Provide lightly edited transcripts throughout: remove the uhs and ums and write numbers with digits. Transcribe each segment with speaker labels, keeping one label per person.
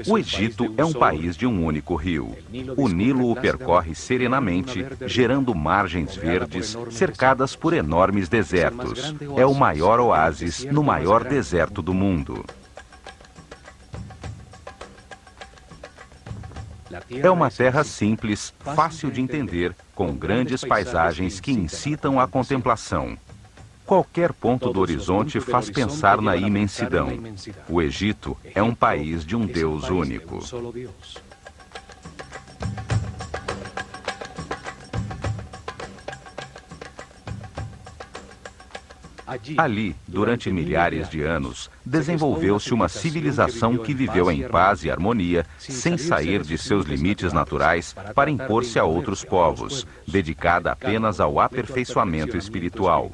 Speaker 1: O Egito é um país de um único rio. O Nilo o percorre serenamente, gerando margens verdes cercadas por enormes desertos. É o maior oásis no maior deserto do mundo. É uma terra simples, fácil de entender, com grandes paisagens que incitam à contemplação. Qualquer ponto do horizonte faz pensar na imensidão. O Egito é um país de um Deus único. Ali, durante milhares de anos, desenvolveu-se uma civilização que viveu em paz e harmonia, sem sair de seus limites naturais para impor-se a outros povos, dedicada apenas ao aperfeiçoamento espiritual.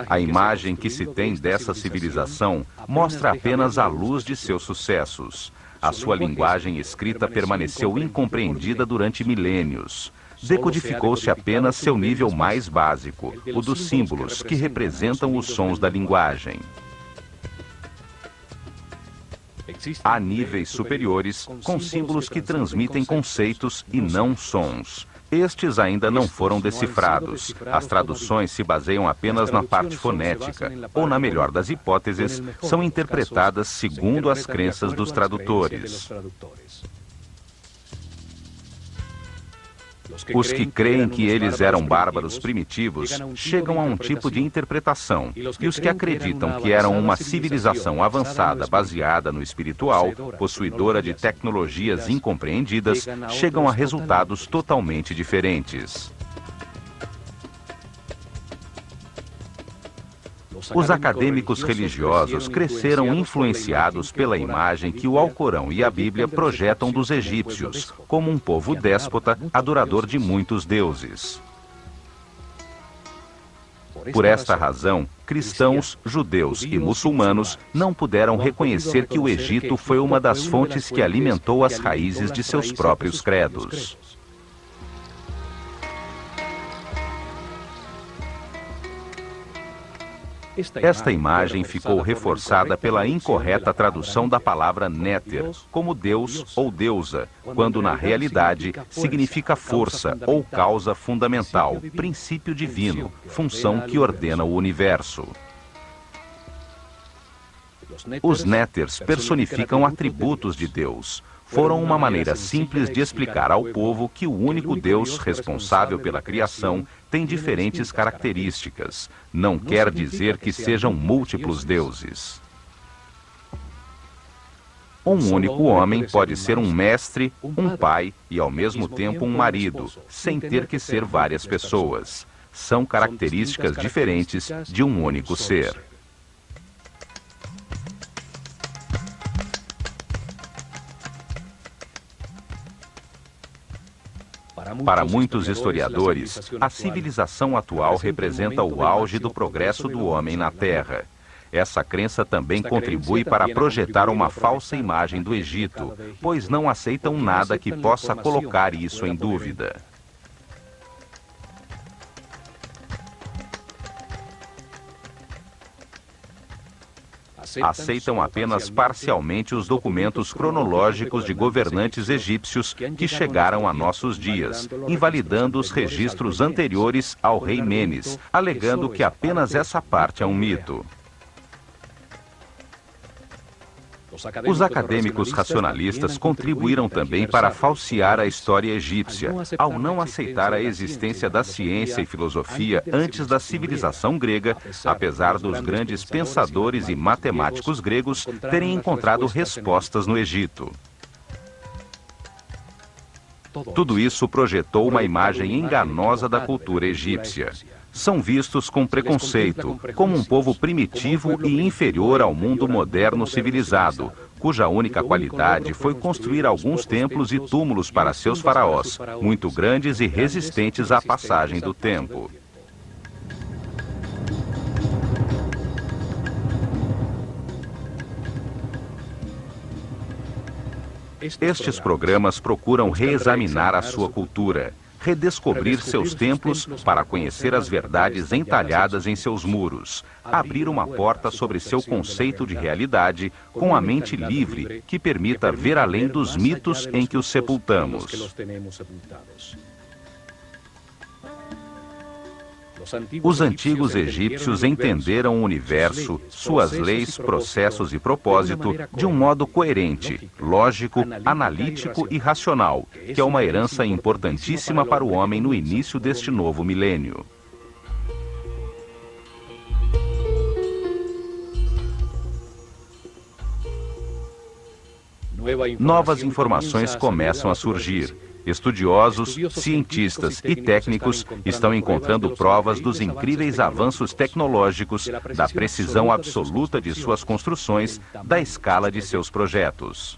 Speaker 1: A imagem que se tem dessa civilização mostra apenas a luz de seus sucessos. A sua linguagem escrita permaneceu incompreendida durante milênios. Decodificou-se apenas seu nível mais básico, o dos símbolos, que representam os sons da linguagem. Há níveis superiores, com símbolos que transmitem conceitos e não sons. Estes ainda não foram decifrados. As traduções se baseiam apenas na parte fonética, ou, na melhor das hipóteses, são interpretadas segundo as crenças dos tradutores. Os que creem que eles eram bárbaros primitivos chegam a um tipo de interpretação, e os que acreditam que eram uma civilização avançada baseada no espiritual, possuidora de tecnologias incompreendidas, chegam a resultados totalmente diferentes. Os acadêmicos religiosos cresceram influenciados pela imagem que o Alcorão e a Bíblia projetam dos egípcios, como um povo déspota, adorador de muitos deuses. Por esta razão, cristãos, judeus e muçulmanos não puderam reconhecer que o Egito foi uma das fontes que alimentou as raízes de seus próprios credos. Esta imagem ficou reforçada pela incorreta tradução da palavra néter, como Deus ou deusa, quando na realidade significa força ou causa fundamental, princípio divino, função que ordena o universo. Os néters personificam atributos de Deus. Foram uma maneira simples de explicar ao povo que o único Deus responsável pela criação tem diferentes características. Não quer dizer que sejam múltiplos deuses. Um único homem pode ser um mestre, um pai e ao mesmo tempo um marido, sem ter que ser várias pessoas. São características diferentes de um único ser. Para muitos historiadores, a civilização atual representa o auge do progresso do homem na Terra. Essa crença também contribui para projetar uma falsa imagem do Egito, pois não aceitam nada que possa colocar isso em dúvida. Aceitam apenas parcialmente os documentos cronológicos de governantes egípcios que chegaram a nossos dias, invalidando os registros anteriores ao rei Menes, alegando que apenas essa parte é um mito. Os acadêmicos racionalistas contribuíram também para falsear a história egípcia, ao não aceitar a existência da ciência e filosofia antes da civilização grega, apesar dos grandes pensadores e matemáticos gregos terem encontrado respostas no Egito. Tudo isso projetou uma imagem enganosa da cultura egípcia. São vistos com preconceito, como um povo primitivo e inferior ao mundo moderno civilizado, cuja única qualidade foi construir alguns templos e túmulos para seus faraós, muito grandes e resistentes à passagem do tempo. Estes programas procuram reexaminar a sua cultura. redescobrir seus templos para conhecer as verdades entalhadas em seus muros, abrir uma porta sobre seu conceito de realidade com a mente livre que permita ver além dos mitos em que os sepultamos. Os antigos egípcios entenderam o universo, suas leis, processos e propósito de um modo coerente, lógico, analítico e racional, que é uma herança importantíssima para o homem no início deste novo milênio. Novas informações começam a surgir. Estudiosos, cientistas e técnicos estão encontrando provas dos incríveis avanços tecnológicos, da precisão absoluta de suas construções, da escala de seus projetos.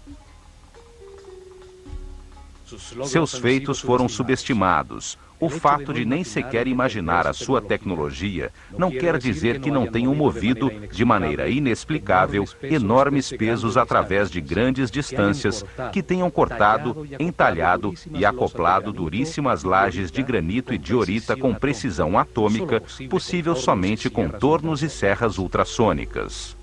Speaker 1: Seus feitos foram subestimados. O fato de nem sequer imaginar a sua tecnologia não quer dizer que não tenham movido, de maneira inexplicável, enormes pesos através de grandes distâncias, que tenham cortado, entalhado e acoplado duríssimas lajes de granito e diorita com precisão atômica, possível somente com tornos e serras ultrassônicas.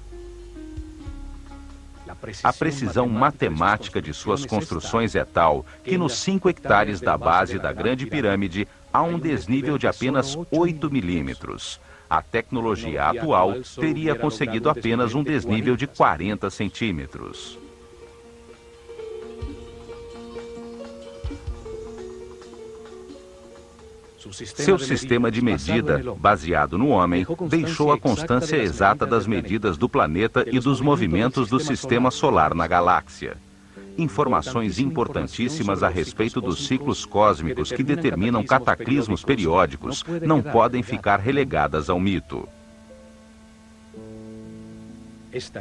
Speaker 1: A precisão matemática de suas construções é tal que nos 5 hectares da base da Grande Pirâmide há um desnível de apenas 8 milímetros. A tecnologia atual teria conseguido apenas um desnível de 40 centímetros. Seu sistema de medida, baseado no homem, deixou a constância exata das medidas do planeta e dos movimentos do sistema solar na galáxia. Informações importantíssimas a respeito dos ciclos cósmicos que determinam cataclismos periódicos não podem ficar relegadas ao mito.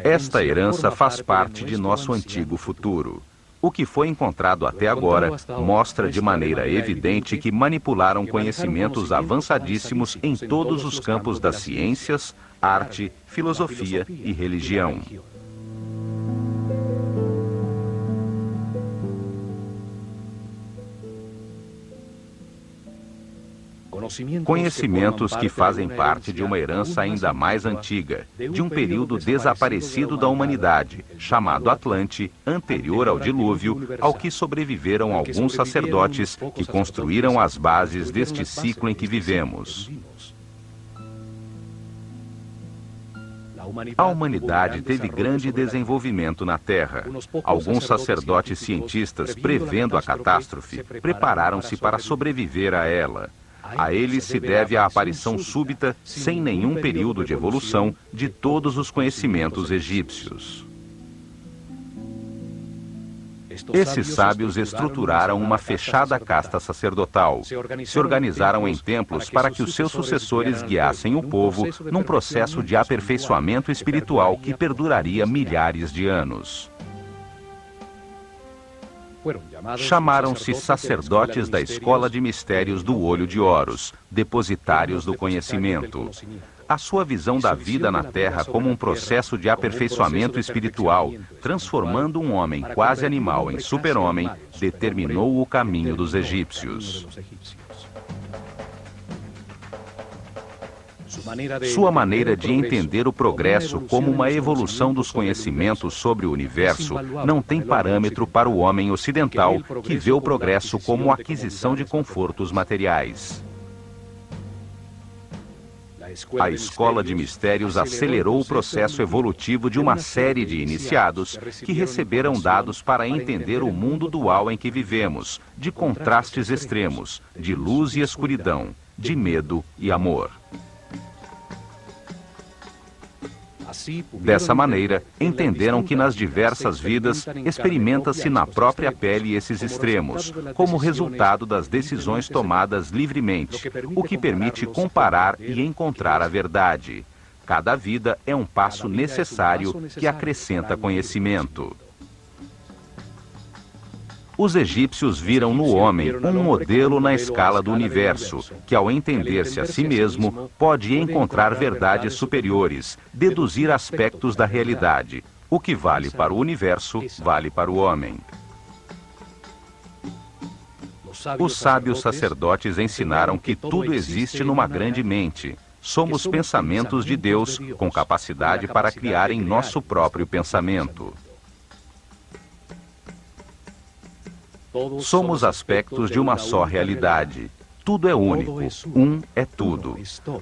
Speaker 1: Esta herança faz parte de nosso antigo futuro. O que foi encontrado até agora mostra de maneira evidente que manipularam conhecimentos avançadíssimos em todos os campos das ciências, arte, filosofia e religião. Conhecimentos que fazem parte de uma herança ainda mais antiga, de um período desaparecido da humanidade, chamado Atlante, anterior ao dilúvio, ao que sobreviveram alguns sacerdotes que construíram as bases deste ciclo em que vivemos. A humanidade teve grande desenvolvimento na Terra. Alguns sacerdotes cientistas, prevendo a catástrofe, prepararam-se para sobreviver a ela. A eles se deve a aparição súbita, sem nenhum período de evolução, de todos os conhecimentos egípcios. Esses sábios estruturaram uma fechada casta sacerdotal. Se organizaram em templos para que os seus sucessores guiassem o povo num processo de aperfeiçoamento espiritual que perduraria milhares de anos. Chamaram-se sacerdotes da escola de mistérios do olho de Horus, depositários do conhecimento. A sua visão da vida na Terra como um processo de aperfeiçoamento espiritual, transformando um homem quase animal em super-homem, determinou o caminho dos egípcios. Sua maneira de entender o progresso como uma evolução dos conhecimentos sobre o universo não tem parâmetro para o homem ocidental, que vê o progresso como aquisição de confortos materiais. A escola de mistérios acelerou o processo evolutivo de uma série de iniciados que receberam dados para entender o mundo dual em que vivemos, de contrastes extremos, de luz e escuridão, de medo e amor. Dessa maneira, entenderam que nas diversas vidas experimenta-se na própria pele esses extremos, como resultado das decisões tomadas livremente, o que permite comparar e encontrar a verdade. Cada vida é um passo necessário que acrescenta conhecimento. Os egípcios viram no homem um modelo na escala do universo, que ao entender-se a si mesmo, pode encontrar verdades superiores, deduzir aspectos da realidade. O que vale para o universo, vale para o homem. Os sábios sacerdotes ensinaram que tudo existe numa grande mente. Somos pensamentos de Deus, com capacidade para criar em nosso próprio pensamento. Somos aspectos de uma só realidade. Tudo é único. Um é tudo.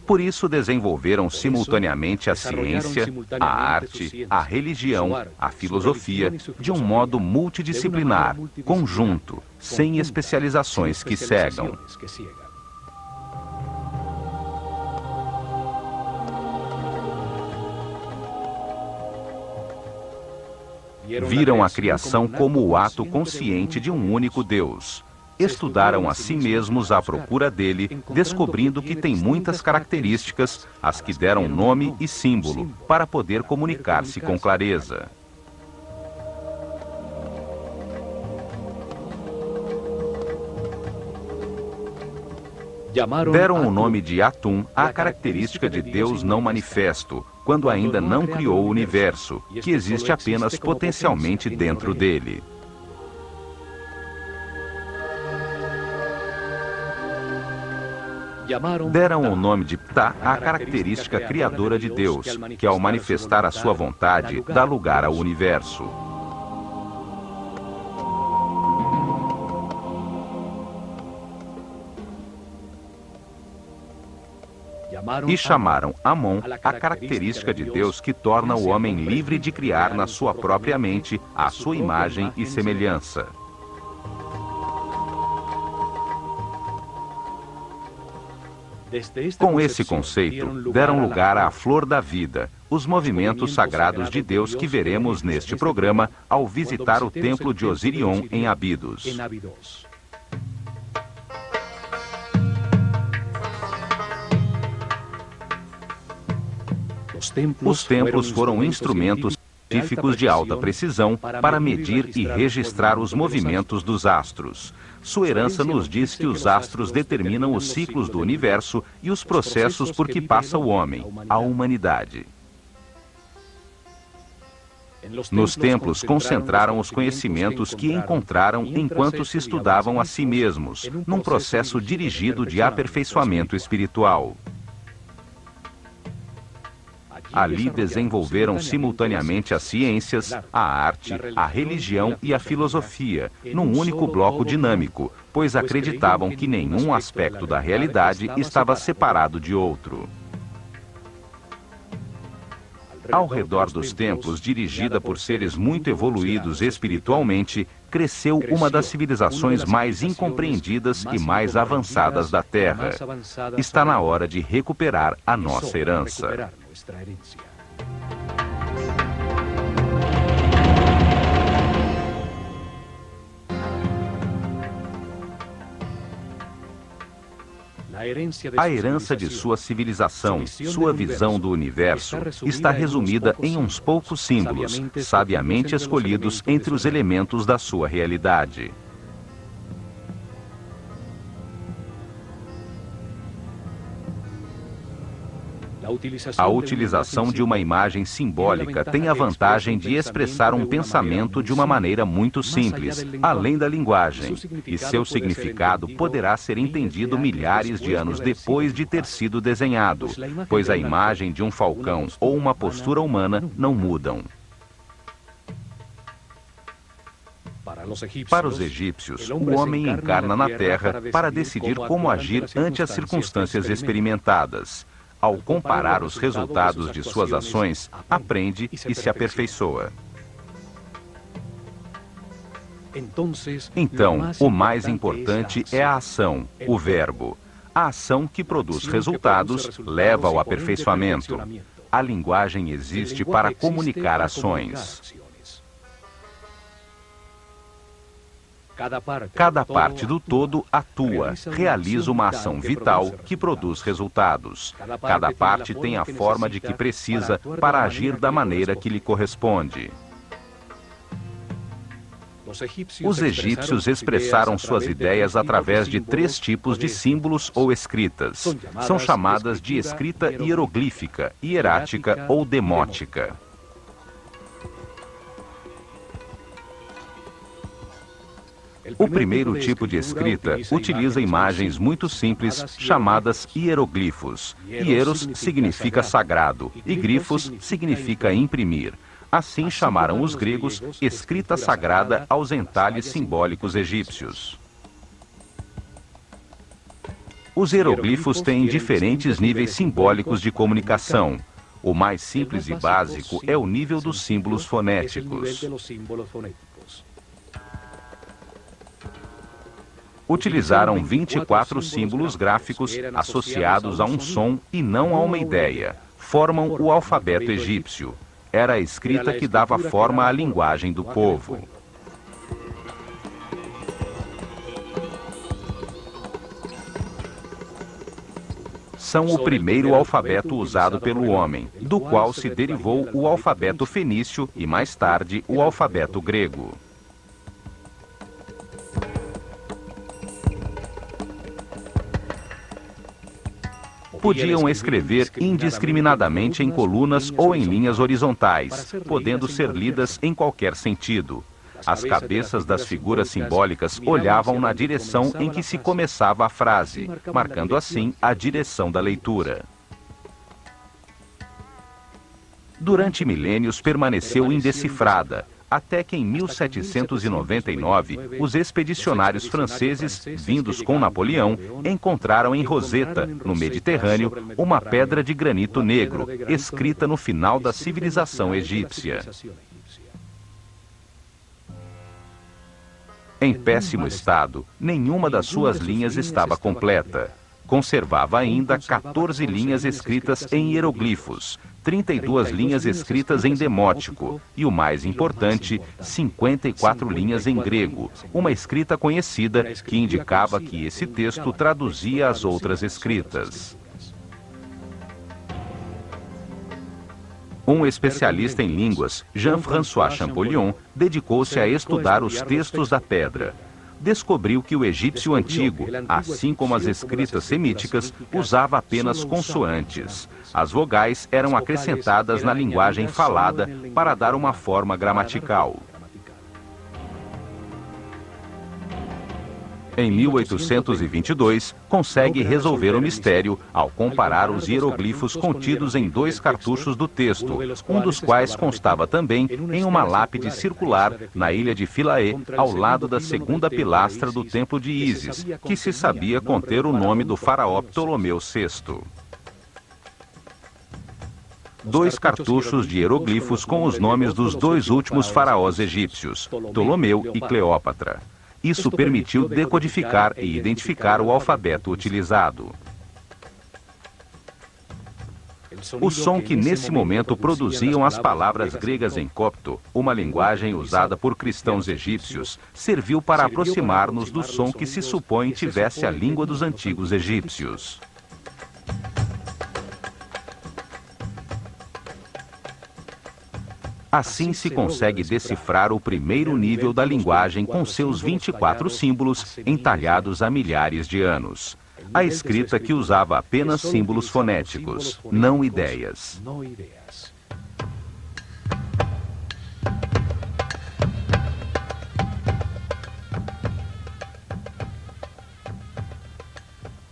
Speaker 1: Por isso desenvolveram simultaneamente a ciência, a arte, a religião, a filosofia, de um modo multidisciplinar, conjunto, sem especializações que cegam. Viram a criação como o ato consciente de um único Deus. Estudaram a si mesmos à procura dele, descobrindo que tem muitas características, as que deram nome e símbolo, para poder comunicar-se com clareza. Deram o nome de Atum à característica de Deus não manifesto, quando ainda não criou o universo, que existe apenas potencialmente dentro dele. Deram o nome de Ptah à característica criadora de Deus, que ao manifestar a sua vontade, dá lugar ao universo. E chamaram Amon a característica de Deus que torna o homem livre de criar na sua própria mente a sua imagem e semelhança. Com esse conceito, deram lugar à flor da vida, os movimentos sagrados de Deus que veremos neste programa ao visitar o templo de Osirion em Abidos. Os templos foram instrumentos científicos de alta precisão para medir e registrar os movimentos dos astros. Sua herança nos diz que os astros determinam os ciclos do universo e os processos por que passa o homem, a humanidade. Nos templos concentraram os conhecimentos que encontraram enquanto se estudavam a si mesmos, num processo dirigido de aperfeiçoamento espiritual. Ali desenvolveram simultaneamente as ciências, a arte, a religião e a filosofia, num único bloco dinâmico, pois acreditavam que nenhum aspecto da realidade estava separado de outro. Ao redor dos templos, dirigida por seres muito evoluídos espiritualmente, cresceu uma das civilizações mais incompreendidas e mais avançadas da Terra. Está na hora de recuperar a nossa herança. A herança de sua civilização, sua visão do universo, está resumida em uns poucos símbolos, sabiamente escolhidos entre os elementos da sua realidade. A utilização de uma imagem simbólica tem a vantagem de expressar um pensamento de uma maneira muito simples, além da linguagem, e seu significado poderá ser entendido milhares de anos depois de ter sido desenhado, pois a imagem de um falcão ou uma postura humana não mudam. Para os egípcios, o homem encarna na Terra para decidir como agir ante as circunstâncias experimentadas. Ao comparar os resultados de suas ações, aprende e se aperfeiçoa. Então, o mais importante é a ação, o verbo. A ação que produz resultados leva ao aperfeiçoamento. A linguagem existe para comunicar ações. Cada parte do todo atua, realiza uma ação vital que produz resultados. Cada parte tem a forma de que precisa para agir da maneira que lhe corresponde. Os egípcios expressaram suas ideias através de 3 tipos de símbolos ou escritas. São chamadas de escrita hieroglífica, hierática ou demótica. O primeiro tipo de escrita utiliza imagens muito simples chamadas hieroglifos. Hieros significa sagrado e glifos significa imprimir. Assim chamaram os gregos escrita sagrada aos entalhes simbólicos egípcios. Os hieroglifos têm diferentes níveis simbólicos de comunicação. O mais simples e básico é o nível dos símbolos fonéticos. Utilizaram 24 símbolos gráficos associados a um som e não a uma ideia. Formam o alfabeto egípcio. Era a escrita que dava forma à linguagem do povo. São o primeiro alfabeto usado pelo homem, do qual se derivou o alfabeto fenício e, mais tarde, o alfabeto grego. Podiam escrever indiscriminadamente em colunas ou em linhas horizontais, podendo ser lidas em qualquer sentido. As cabeças das figuras simbólicas olhavam na direção em que se começava a frase, marcando assim a direção da leitura. Durante milênios permaneceu indecifrada, até que em 1799, os expedicionários franceses, vindos com Napoleão, encontraram em Roseta, no Mediterrâneo, uma pedra de granito negro, escrita no final da civilização egípcia. Em péssimo estado, nenhuma das suas linhas estava completa. Conservava ainda 14 linhas escritas em hieroglifos, 32 linhas escritas em demótico e, o mais importante, 54 linhas em grego, uma escrita conhecida que indicava que esse texto traduzia as outras escritas. Um especialista em línguas, Jean-François Champollion, dedicou-se a estudar os textos da pedra. Descobriu que o egípcio antigo, assim como as escritas semíticas, usava apenas consoantes. As vogais eram acrescentadas na linguagem falada para dar uma forma gramatical. Em 1822, consegue resolver o mistério ao comparar os hieroglifos contidos em 2 cartuchos do texto, um dos quais constava também em uma lápide circular na ilha de Philae, ao lado da segunda pilastra do templo de Ísis, que se sabia conter o nome do faraó Ptolomeu VI. 2 cartuchos de hieroglifos com os nomes dos 2 últimos faraós egípcios, Ptolomeu e Cleópatra. Isso permitiu decodificar e identificar o alfabeto utilizado. O som que nesse momento produziam as palavras gregas em copto, uma linguagem usada por cristãos egípcios, serviu para aproximar-nos do som que se supõe tivesse a língua dos antigos egípcios. Assim se consegue decifrar o primeiro nível da linguagem com seus 24 símbolos entalhados há milhares de anos. A escrita que usava apenas símbolos fonéticos, não ideias.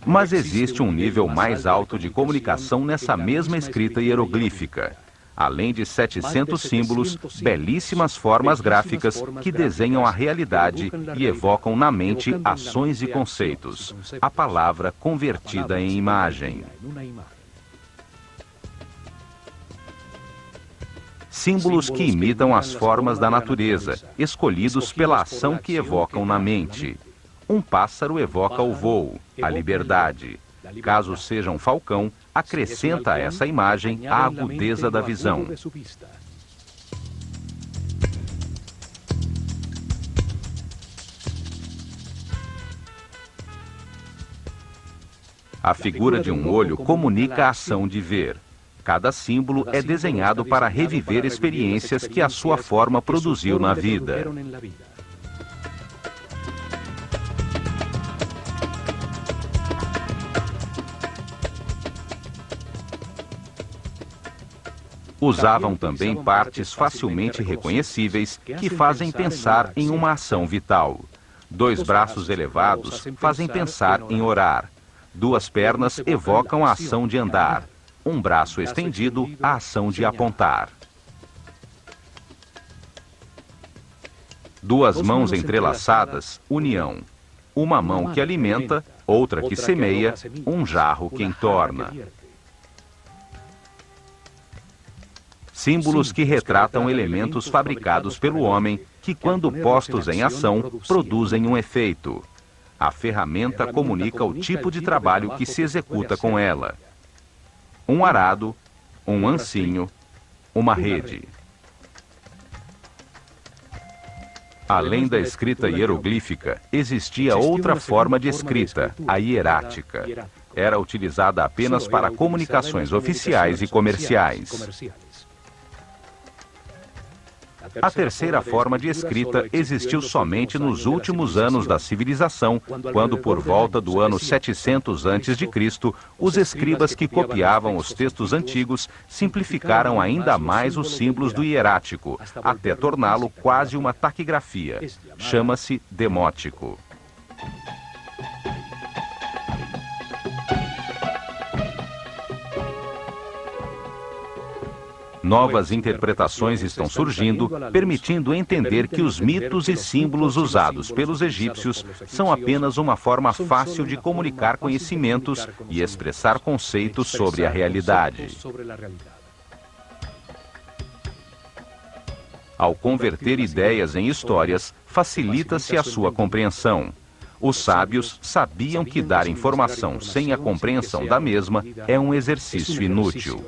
Speaker 1: Mas existe um nível mais alto de comunicação nessa mesma escrita hieroglífica. Além de 700 símbolos, belíssimas formas gráficas que desenham a realidade e evocam na mente ações e conceitos. A palavra convertida em imagem. Símbolos que imitam as formas da natureza, escolhidos pela ação que evocam na mente. Um pássaro evoca o voo, a liberdade. Caso seja um falcão, acrescenta a essa imagem a agudeza da visão. A figura de um olho comunica a ação de ver. Cada símbolo é desenhado para reviver experiências que a sua forma produziu na vida. Usavam também partes facilmente reconhecíveis que fazem pensar em uma ação vital. Dois braços elevados fazem pensar em orar. Duas pernas evocam a ação de andar. Um braço estendido, a ação de apontar. Duas mãos entrelaçadas, união. Uma mão que alimenta, outra que semeia, um jarro que entorna. Símbolos que retratam elementos fabricados pelo homem que, quando postos em ação, produzem um efeito. A ferramenta comunica o tipo de trabalho que se executa com ela. Um arado, um ancinho, uma rede. Além da escrita hieroglífica, existia outra forma de escrita, a hierática. Era utilizada apenas para comunicações oficiais e comerciais. A terceira forma de escrita existiu somente nos últimos anos da civilização, quando, por volta do ano 700 a.C., os escribas que copiavam os textos antigos simplificaram ainda mais os símbolos do hierático, até torná-lo quase uma taquigrafia. Chama-se demótico. Novas interpretações estão surgindo, permitindo entender que os mitos e símbolos usados pelos egípcios são apenas uma forma fácil de comunicar conhecimentos e expressar conceitos sobre a realidade. Ao converter ideias em histórias, facilita-se a sua compreensão. Os sábios sabiam que dar informação sem a compreensão da mesma é um exercício inútil.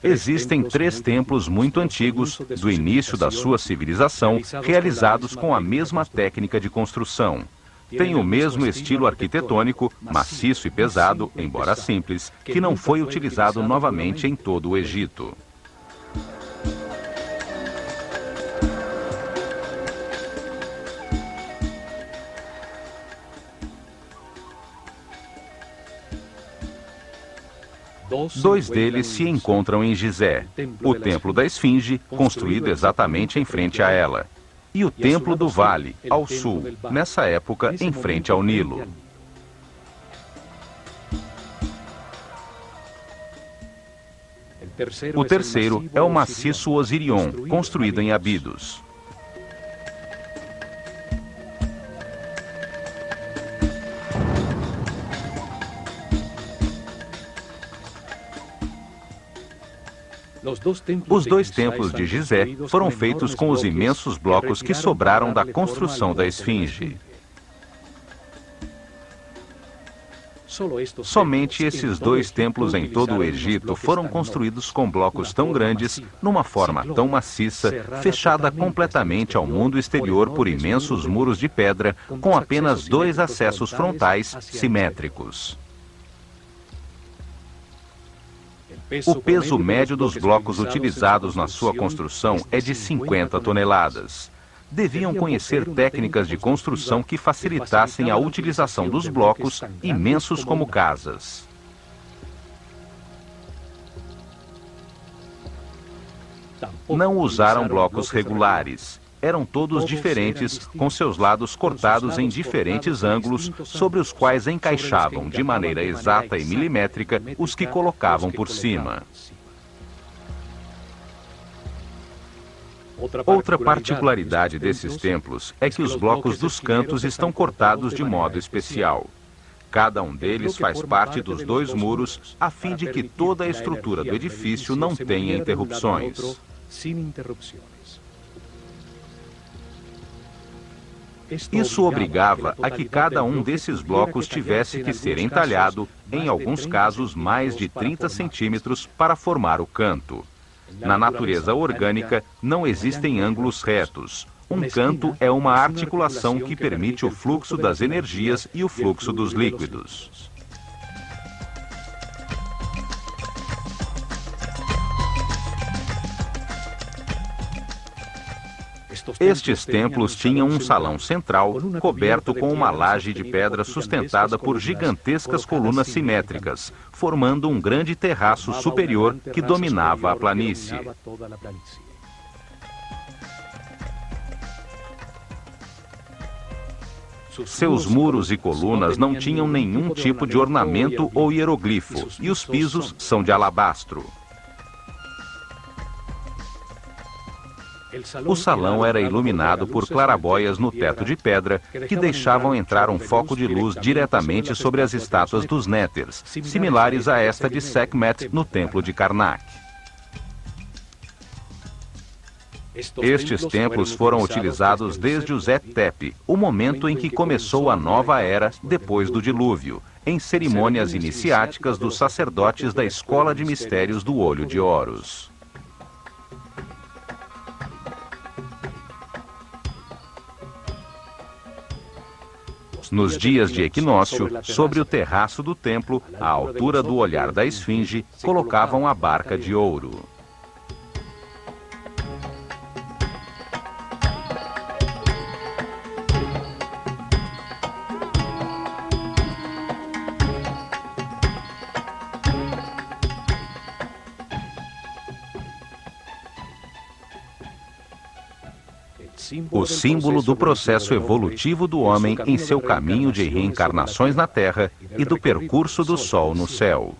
Speaker 1: Existem 3 templos muito antigos, do início da sua civilização, realizados com a mesma técnica de construção. Tem o mesmo estilo arquitetônico, maciço e pesado, embora simples, que não foi utilizado novamente em todo o Egito. Dois deles se encontram em Gizé, o Templo da Esfinge, construído exatamente em frente a ela, e o Templo do Vale, ao sul, nessa época em frente ao Nilo. O terceiro é o maciço Osirion, construído em Abidos. Os 2 templos de Gizé foram feitos com os imensos blocos que sobraram da construção da Esfinge. Somente esses 2 templos em todo o Egito foram construídos com blocos tão grandes, numa forma tão maciça, fechada completamente ao mundo exterior por imensos muros de pedra, com apenas 2 acessos frontais simétricos. O peso médio dos blocos utilizados na sua construção é de 50 toneladas. Deviam conhecer técnicas de construção que facilitassem a utilização dos blocos, imensos como casas. Não usaram blocos regulares. Eram todos diferentes, com seus lados cortados em diferentes ângulos, sobre os quais encaixavam de maneira exata e milimétrica os que colocavam por cima. Outra particularidade desses templos é que os blocos dos cantos estão cortados de modo especial. Cada um deles faz parte dos 2 muros, a fim de que toda a estrutura do edifício não tenha interrupções. Isso obrigava a que cada um desses blocos tivesse que ser entalhado, em alguns casos mais de 30 centímetros, para formar o canto. Na natureza orgânica, não existem ângulos retos. Um canto é uma articulação que permite o fluxo das energias e o fluxo dos líquidos. Estes templos tinham um salão central, coberto com uma laje de pedra sustentada por gigantescas colunas simétricas, formando um grande terraço superior que dominava a planície. Seus muros e colunas não tinham nenhum tipo de ornamento ou hieroglifo, e os pisos são de alabastro. O salão era iluminado por clarabóias no teto de pedra que deixavam entrar um foco de luz diretamente sobre as estátuas dos Néters, similares a esta de Sekhmet no templo de Karnak. Estes templos foram utilizados desde o Zet-Tepe, o momento em que começou a nova era depois do dilúvio, em cerimônias iniciáticas dos sacerdotes da Escola de Mistérios do Olho de Horus. Nos dias de equinócio, sobre o terraço do templo, à altura do olhar da esfinge, colocavam a barca de ouro. O símbolo do processo evolutivo do homem em seu caminho de reencarnações na Terra e do percurso do Sol no céu.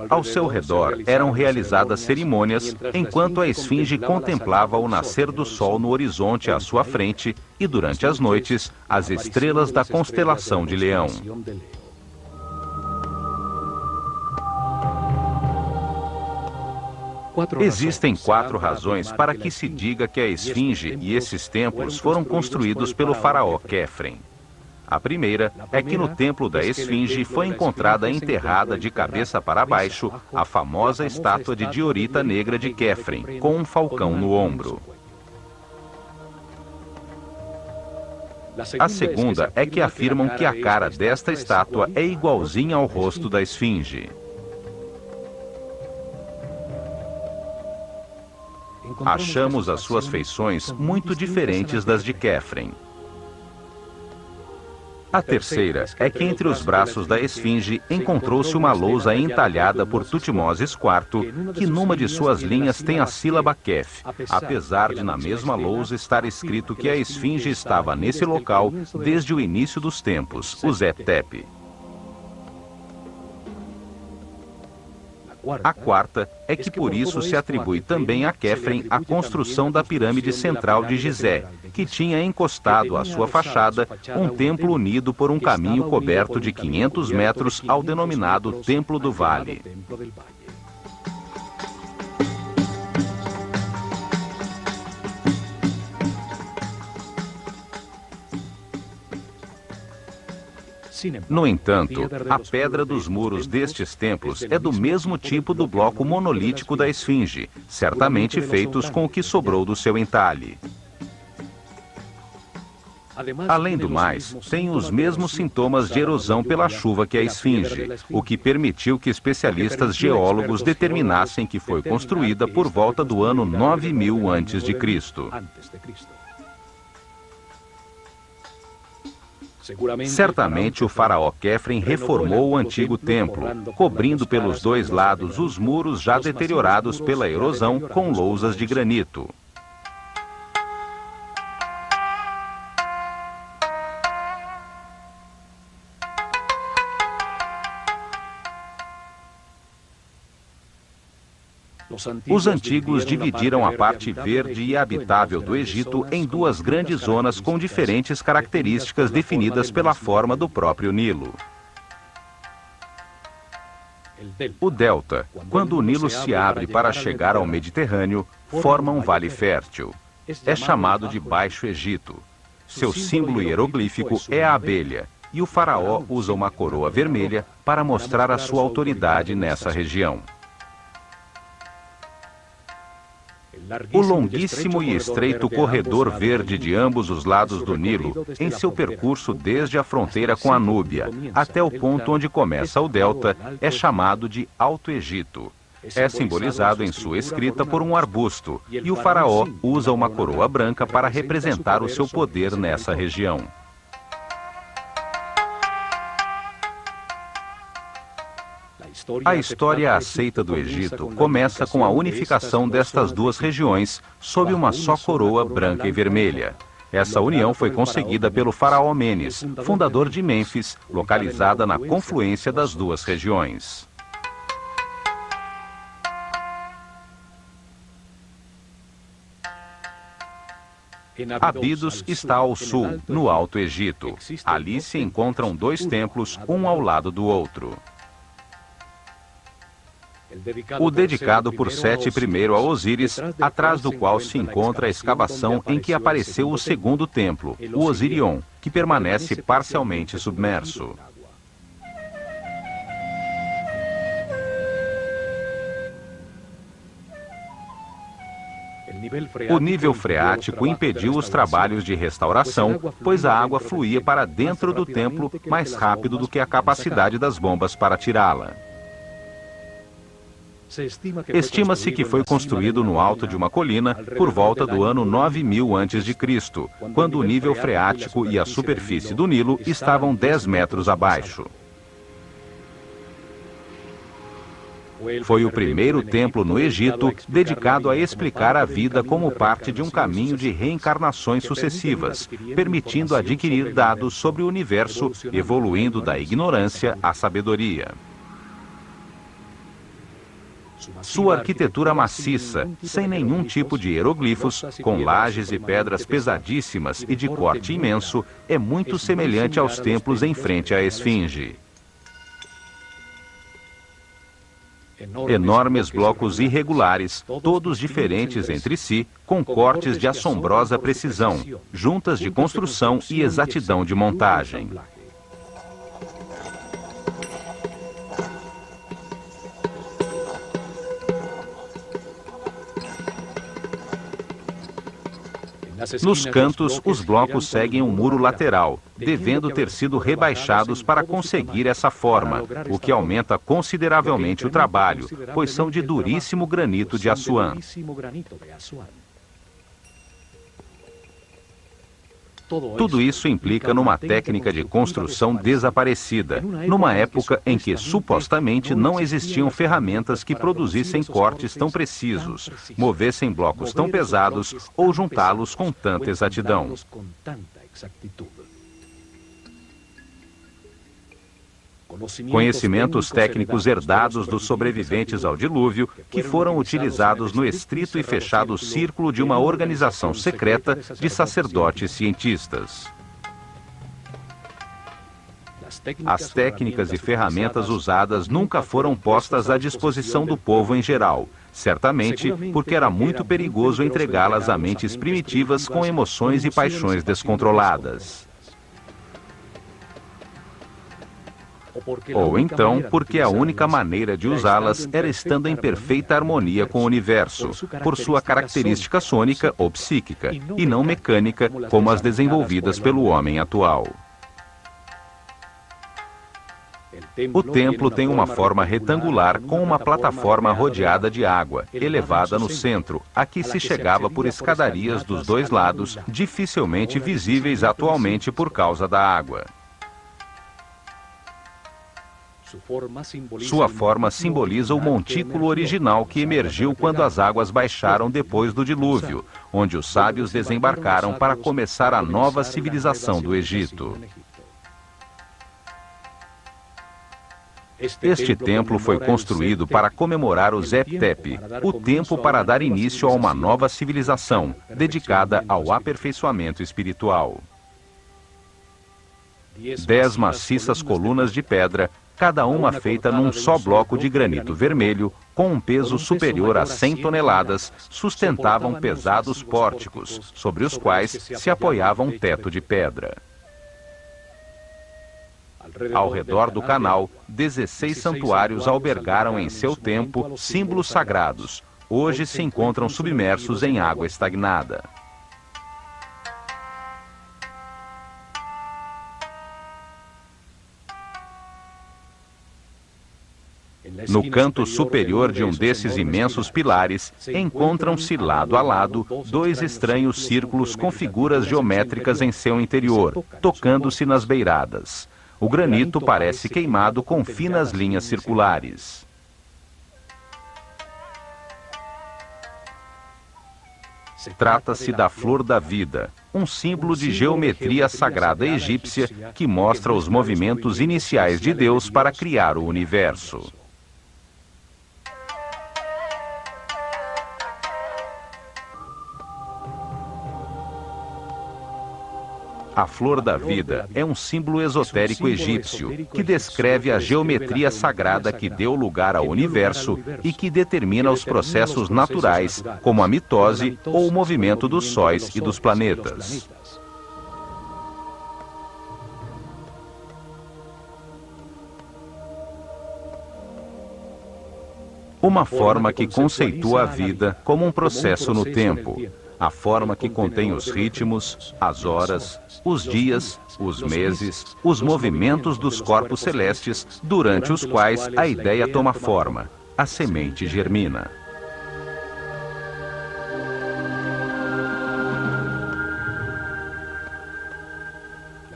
Speaker 1: Ao seu redor eram realizadas cerimônias, enquanto a esfinge contemplava o nascer do Sol no horizonte à sua frente e, durante as noites, as estrelas da constelação de Leão. Existem 4 razões para que se diga que a esfinge e esses templos foram construídos pelo faraó Quefren. A primeira é que no templo da esfinge foi encontrada enterrada de cabeça para baixo a famosa estátua de diorita negra de Quefren, com um falcão no ombro. A segunda é que afirmam que a cara desta estátua é igualzinha ao rosto da esfinge. Achamos as suas feições muito diferentes das de Quefren. A terceira é que entre os braços da esfinge encontrou-se uma lousa entalhada por Tutmoses IV, que numa de suas linhas tem a sílaba Kef, apesar de na mesma lousa estar escrito que a esfinge estava nesse local desde o início dos tempos, o Zet-Tepe. A quarta é que por isso se atribui também a Quefren a construção da pirâmide central de Gizé, que tinha encostado à sua fachada um templo unido por um caminho coberto de 500 metros ao denominado Templo do Vale. No entanto, a pedra dos muros destes templos é do mesmo tipo do bloco monolítico da esfinge, certamente feitos com o que sobrou do seu entalhe. Além do mais, tem os mesmos sintomas de erosão pela chuva que a esfinge, o que permitiu que especialistas geólogos determinassem que foi construída por volta do ano 9000 a.C. Certamente o faraó Quefren reformou o antigo templo, cobrindo pelos 2 lados os muros já deteriorados pela erosão com lousas de granito. Os antigos dividiram a parte verde e habitável do Egito em 2 grandes zonas com diferentes características definidas pela forma do próprio Nilo. O delta, quando o Nilo se abre para chegar ao Mediterrâneo, forma um vale fértil. É chamado de Baixo Egito. Seu símbolo hieroglífico é a abelha, e o faraó usa uma coroa vermelha para mostrar a sua autoridade nessa região. O longuíssimo e estreito corredor verde de ambos os lados do Nilo, em seu percurso desde a fronteira com a Núbia até o ponto onde começa o delta, é chamado de Alto Egito. É simbolizado em sua escrita por um arbusto, e o faraó usa uma coroa branca para representar o seu poder nessa região. A história aceita do Egito começa com a unificação destas duas regiões sob uma só coroa branca e vermelha. Essa união foi conseguida pelo faraó Menes, fundador de Mênfis, localizada na confluência das duas regiões. Abidos está ao sul, no Alto Egito. Ali se encontram dois templos, um ao lado do outro. O dedicado por Sete I a Osíris, atrás do qual se encontra a escavação em que apareceu o segundo templo, o Osirion, que permanece parcialmente submerso. O nível freático impediu os trabalhos de restauração, pois a água fluía para dentro do templo mais rápido do que a capacidade das bombas para tirá-la. Estima-se que foi construído no alto de uma colina por volta do ano 9000 a.C., quando o nível freático e a superfície do Nilo estavam 10 metros abaixo. Foi o primeiro templo no Egito dedicado a explicar a vida como parte de um caminho de reencarnações sucessivas, permitindo adquirir dados sobre o universo, evoluindo da ignorância à sabedoria. Sua arquitetura maciça, sem nenhum tipo de hieroglifos, com lajes e pedras pesadíssimas e de corte imenso, é muito semelhante aos templos em frente à Esfinge. Enormes blocos irregulares, todos diferentes entre si, com cortes de assombrosa precisão, juntas de construção e exatidão de montagem. Nos cantos, os blocos seguem um muro lateral, devendo ter sido rebaixados para conseguir essa forma, o que aumenta consideravelmente o trabalho, pois são de duríssimo granito de Assuã. Tudo isso implica numa técnica de construção desaparecida, numa época em que supostamente não existiam ferramentas que produzissem cortes tão precisos, movessem blocos tão pesados ou juntá-los com tanta exatidão. Conhecimentos técnicos herdados dos sobreviventes ao dilúvio, que foram utilizados no estrito e fechado círculo de uma organização secreta de sacerdotes cientistas. As técnicas e ferramentas usadas nunca foram postas à disposição do povo em geral, certamente porque era muito perigoso entregá-las a mentes primitivas com emoções e paixões descontroladas. Ou então, porque a única maneira de usá-las era estando em perfeita harmonia com o universo, por sua característica sônica ou psíquica, e não mecânica como as desenvolvidas pelo homem atual. O templo tem uma forma retangular com uma plataforma rodeada de água, elevada no centro, a que se chegava por escadarias dos dois lados, dificilmente visíveis atualmente por causa da água. Sua forma simboliza o montículo original que emergiu quando as águas baixaram depois do dilúvio, onde os sábios desembarcaram para começar a nova civilização do Egito. Este templo foi construído para comemorar o Zep-Tepi, o tempo para dar início a uma nova civilização, dedicada ao aperfeiçoamento espiritual. 10 maciças colunas de pedra, cada uma feita num só bloco de granito vermelho, com um peso superior a 100 toneladas, sustentavam pesados pórticos, sobre os quais se apoiava um teto de pedra. Ao redor do canal, 16 santuários albergaram em seu tempo símbolos sagrados. Hoje se encontram submersos em água estagnada. No canto superior de um desses imensos pilares, encontram-se lado a lado 2 estranhos círculos com figuras geométricas em seu interior, tocando-se nas beiradas. O granito parece queimado com finas linhas circulares. Trata-se da flor da vida, um símbolo de geometria sagrada egípcia que mostra os movimentos iniciais de Deus para criar o universo. A flor da vida é um símbolo esotérico egípcio que descreve a geometria sagrada que deu lugar ao universo e que determina os processos naturais, como a mitose ou o movimento dos sóis e dos planetas. Uma forma que conceitua a vida como um processo no tempo. A forma que contém os ritmos, as horas, os dias, os meses, os movimentos dos corpos celestes, durante os quais a ideia toma forma, a semente germina.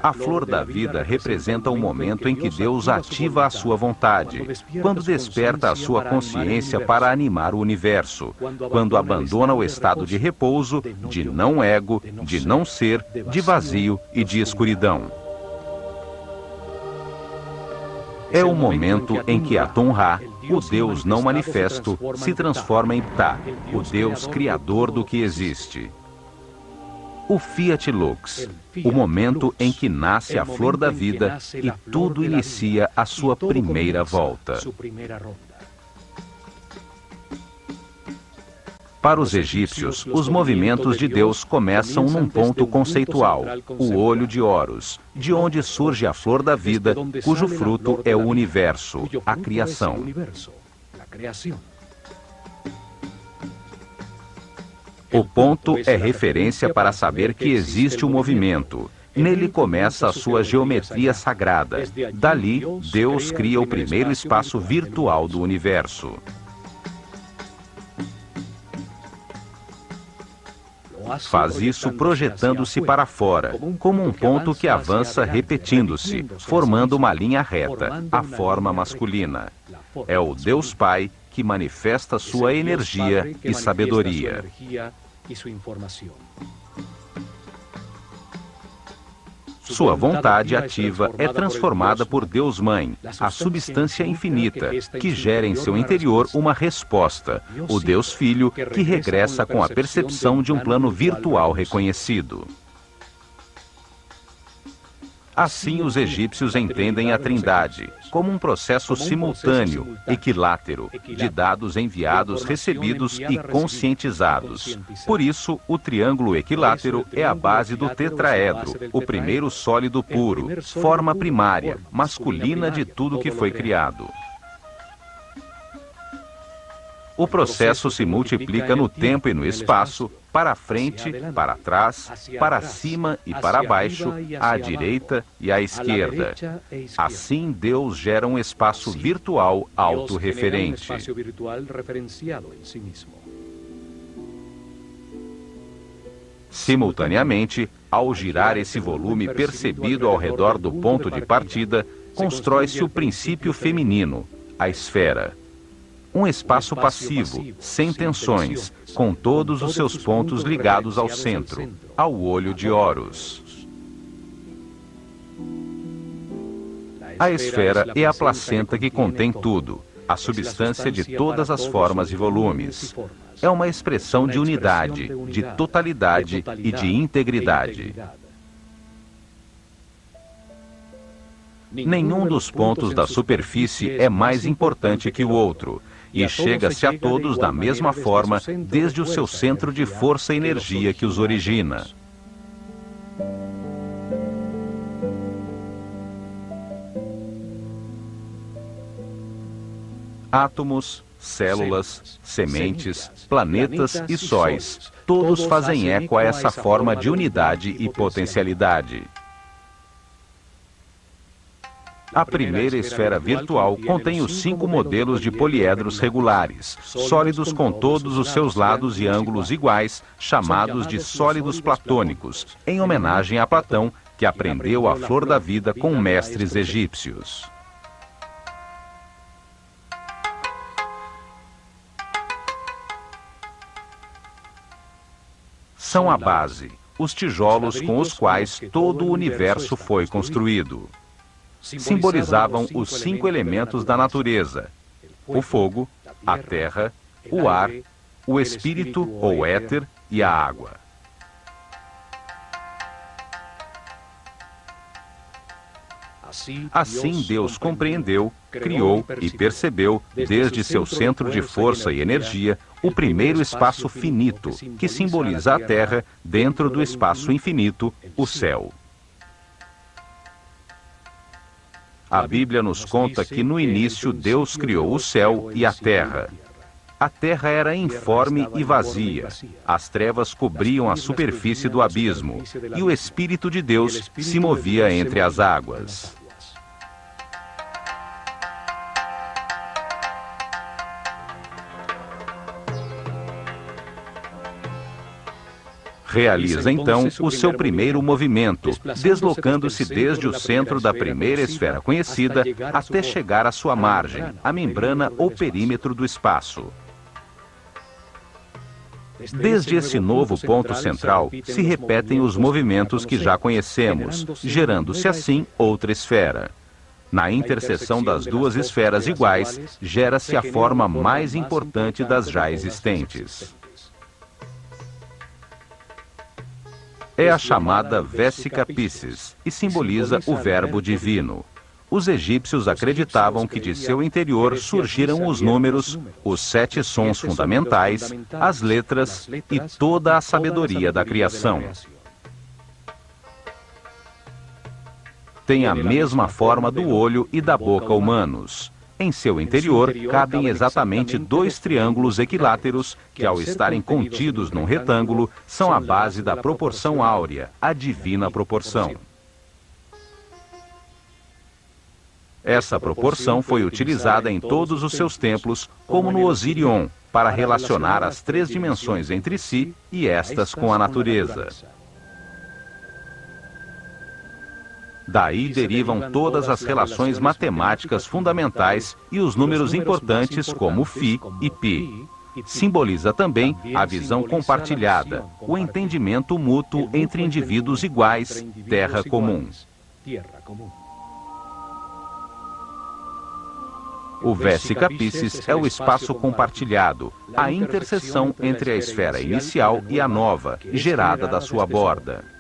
Speaker 1: A flor da vida representa o momento em que Deus ativa a sua vontade, quando desperta a sua consciência para animar o universo, quando abandona o estado de repouso, de não ego, de não ser, de vazio e de escuridão. É o momento em que Atum-Ra, o Deus não manifesto, se transforma em Ptah, o Deus criador do que existe. O Fiat Lux, o momento em que nasce a flor da vida e tudo inicia a sua primeira volta. Para os egípcios, os movimentos de Deus começam num ponto conceitual, o olho de Horus, de onde surge a flor da vida, cujo fruto é o universo, a criação. O ponto é referência para saber que existe o movimento. Nele começa a sua geometria sagrada. Dali, Deus cria o primeiro espaço virtual do universo. Faz isso projetando-se para fora, como um ponto que avança repetindo-se, formando uma linha reta, a forma masculina. É o Deus Pai que manifesta sua energia e sabedoria. Sua vontade ativa é transformada por Deus Mãe, a substância infinita, que gera em seu interior uma resposta, o Deus Filho, que regressa com a percepção de um plano virtual reconhecido. Assim, os egípcios entendem a Trindade como um processo simultâneo, equilátero, de dados enviados, recebidos e conscientizados. Por isso, o triângulo equilátero é a base do tetraedro, o primeiro sólido puro, forma primária, masculina de tudo que foi criado. O processo se multiplica no tempo e no espaço, para frente, para trás, para cima e para baixo, à direita e à esquerda. Assim, Deus gera um espaço virtual autorreferente. Simultaneamente, ao girar esse volume percebido ao redor do ponto de partida, constrói-se o princípio feminino, a esfera. Um espaço passivo, sem tensões, com todos os seus pontos ligados ao centro, ao olho de Horus. A esfera é a placenta que contém tudo, a substância de todas as formas e volumes. É uma expressão de unidade, de totalidade e de integridade. Nenhum dos pontos da superfície é mais importante que o outro, e chega-se a todos da mesma forma, desde o seu centro de força e energia que os origina. Átomos, células, sementes, planetas e sóis, todos fazem eco a essa forma de unidade e potencialidade. A primeira esfera virtual contém os 5 modelos de poliedros regulares, sólidos com todos os seus lados e ângulos iguais, chamados de sólidos platônicos, em homenagem a Platão, que aprendeu a flor da vida com mestres egípcios. São a base, os tijolos com os quais todo o universo foi construído. Simbolizavam os 5 elementos da natureza: o fogo, a terra, o ar, o espírito ou éter e a água. Assim Deus compreendeu, criou e percebeu, desde seu centro de força e energia, o primeiro espaço finito, que simboliza a Terra, dentro do espaço infinito, o céu. A Bíblia nos conta que no início Deus criou o céu e a terra. A terra era informe e vazia. As trevas cobriam a superfície do abismo, e o Espírito de Deus se movia entre as águas. Realiza então o seu primeiro movimento, deslocando-se desde o centro da primeira esfera conhecida até chegar à sua margem, a membrana ou perímetro do espaço. Desde esse novo ponto central, se repetem os movimentos que já conhecemos, gerando-se assim outra esfera. Na interseção das duas esferas iguais, gera-se a forma mais importante das já existentes. É a chamada Vesica Piscis e simboliza o Verbo Divino. Os egípcios acreditavam que de seu interior surgiram os números, os 7 sons fundamentais, as letras e toda a sabedoria da criação. Tem a mesma forma do olho e da boca humanos. Em seu interior, cabem exatamente 2 triângulos equiláteros que, ao estarem contidos num retângulo, são a base da proporção áurea, a divina proporção. Essa proporção foi utilizada em todos os seus templos, como no Osirion, para relacionar as 3 dimensões entre si e estas com a natureza. Daí derivam todas as relações matemáticas fundamentais e os números importantes como Φ e Π. Simboliza também a visão compartilhada, o entendimento mútuo entre indivíduos iguais, terra comum. O Vesica Piscis é o espaço compartilhado, a interseção entre a esfera inicial e a nova, gerada da sua borda.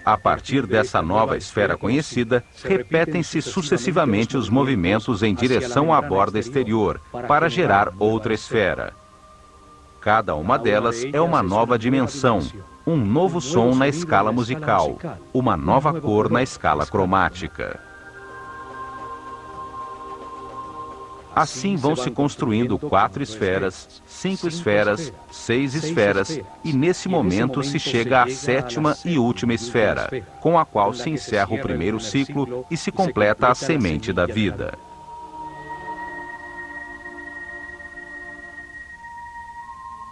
Speaker 1: A partir dessa nova esfera conhecida, repetem-se sucessivamente os movimentos em direção à borda exterior, para gerar outra esfera. Cada uma delas é uma nova dimensão, um novo som na escala musical, uma nova cor na escala cromática. Assim vão se construindo 4 esferas, 5 esferas, 6 esferas, e nesse momento se chega à 7ª e última esfera, com a qual se encerra o primeiro ciclo e se completa a semente da vida.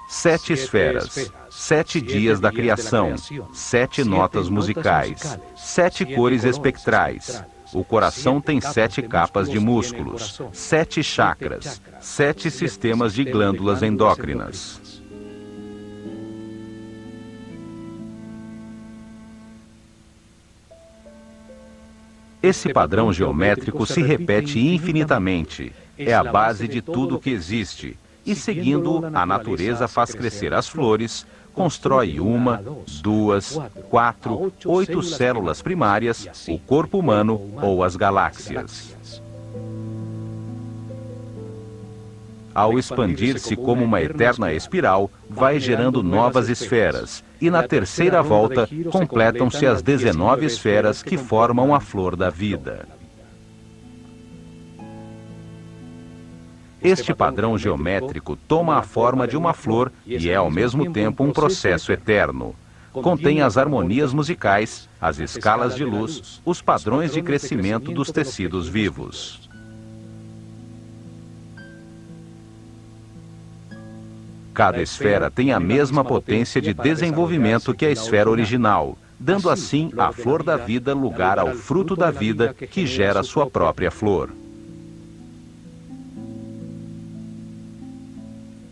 Speaker 1: Sete esferas, 7 dias da criação, 7 notas musicais, 7 cores espectrais. O coração tem 7 capas de músculos, 7 chakras, 7 sistemas de glândulas endócrinas. Esse padrão geométrico se repete infinitamente, é a base de tudo que existe, e seguindo, a natureza faz crescer as flores, constrói 1, 2, 4, 8 células primárias, o corpo humano ou as galáxias. Ao expandir-se como uma eterna espiral, vai gerando novas esferas, e na terceira volta completam-se as 19 esferas que formam a flor da vida. Este padrão geométrico toma a forma de uma flor e é ao mesmo tempo um processo eterno. Contém as harmonias musicais, as escalas de luz, os padrões de crescimento dos tecidos vivos. Cada esfera tem a mesma potência de desenvolvimento que a esfera original, dando assim à flor da vida lugar ao fruto da vida que gera sua própria flor.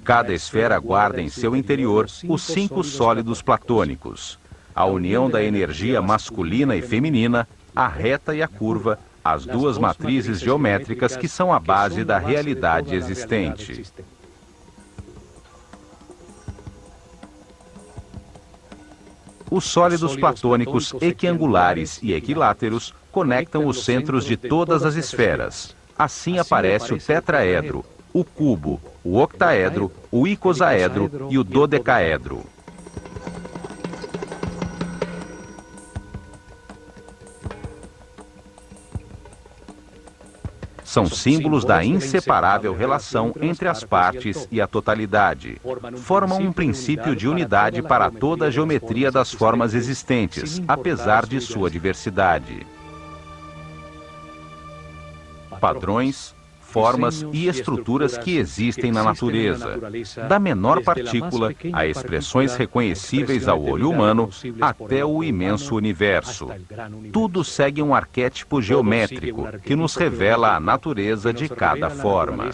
Speaker 1: Cada esfera guarda em seu interior os 5 sólidos platônicos: a união da energia masculina e feminina, a reta e a curva, as 2 matrizes geométricas que são a base da realidade existente. Os sólidos platônicos equiangulares e equiláteros conectam os centros de todas as esferas. Assim aparece o tetraedro, o cubo, o octaedro, o icosaedro e o dodecaedro. São símbolos da inseparável relação entre as partes e a totalidade. Formam um princípio de unidade para toda a geometria das formas existentes, apesar de sua diversidade. Padrões, formas e estruturas que existem na natureza, da menor partícula a expressões reconhecíveis ao olho humano até o imenso universo. Tudo segue um arquétipo geométrico que nos revela a natureza de cada forma.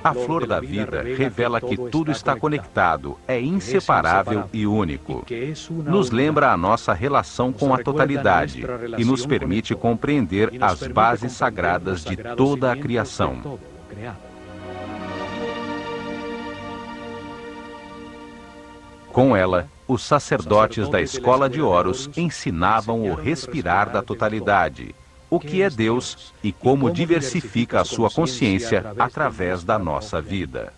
Speaker 1: A flor da vida revela que tudo está conectado, é inseparável e único. Nos lembra a nossa relação com a totalidade e nos permite compreender as bases sagradas de toda a criação. Com ela, os sacerdotes da escola de Horus ensinavam o respirar da totalidade, o que é Deus e como diversifica a sua consciência através da nossa vida.